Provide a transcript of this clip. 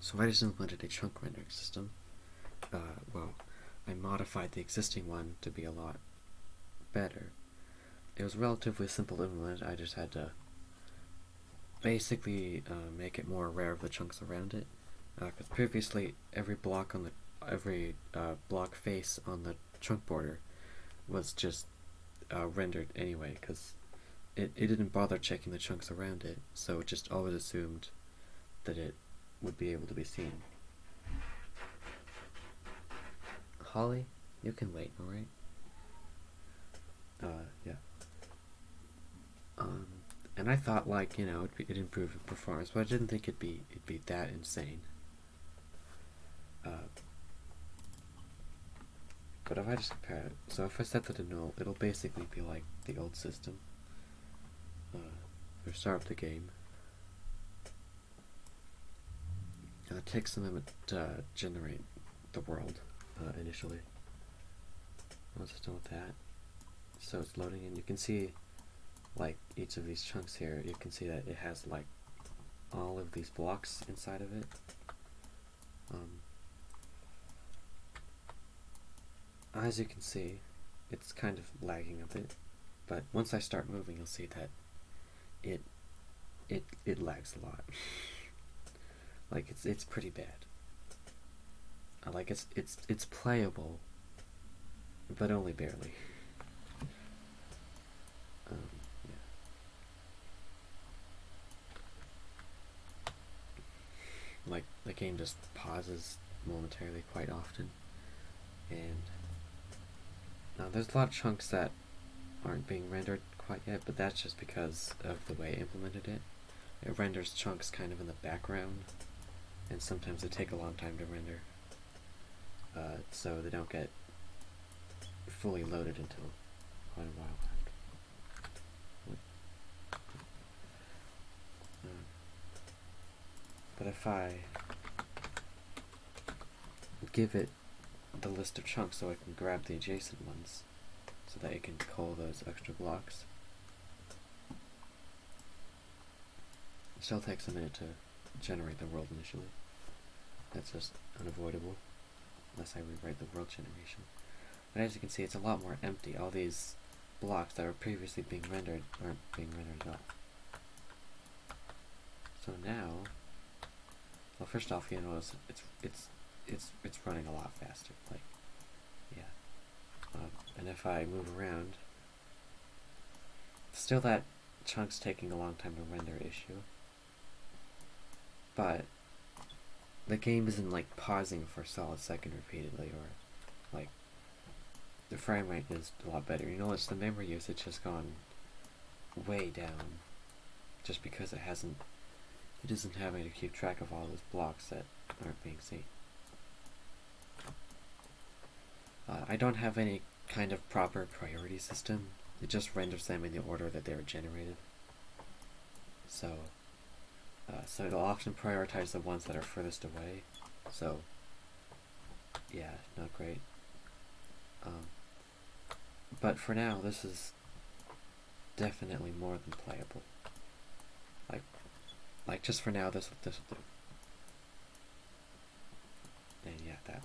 So I just implemented a chunk rendering system. Well, I modified the existing one to be a lot better. It was relatively simple to implement. I just had to basically make it more aware of the chunks around it. Because previously, every block face on the chunk border was just rendered anyway, because it didn't bother checking the chunks around it, so it just always assumed that it would be able to be seen. Holly, you can wait, alright? Yeah. And I thought, like, it'd improve in performance, but I didn't think it'd be that insane. But if I just compare it, so if I set that to null, it'll basically be like the old system. Start up the game. It takes a moment to generate the world initially. Once it's done with that, so it's loading in. You can see, like, each of these chunks here. You can see that it has like all of these blocks inside of it. As you can see, it's kind of lagging a bit, but once I start moving, you'll see that it lags a lot. Like, it's pretty bad. Like, it's playable, but only barely. Yeah. Like, the game just pauses momentarily quite often, and now there's a lot of chunks that aren't being rendered quite yet, but that's just because of the way I implemented it. It renders chunks kind of in the background, and sometimes they take a long time to render, so they don't get fully loaded until quite a while after. But if I give it the list of chunks so I can grab the adjacent ones, so that it can call those extra blocks, it still takes a minute to generate the world initially. That's just unavoidable, unless I rewrite the world generation. But as you can see, it's a lot more empty. All these blocks that were previously being rendered aren't being rendered at all. So now, well, first off, you notice it's running a lot faster. Like, yeah. And if I move around, still that chunk's taking a long time to render issue. But the game isn't like pausing for a solid second repeatedly, or like the frame rate is a lot better. You notice the memory usage has gone way down, just because it isn't having to keep track of all those blocks that aren't being seen. I don't have any kind of proper priority system. It just renders them in the order that they were generated. So it'll often prioritize the ones that are furthest away. So, yeah, not great. But for now, this is definitely more than playable. Like just for now, this will do. And yeah, that.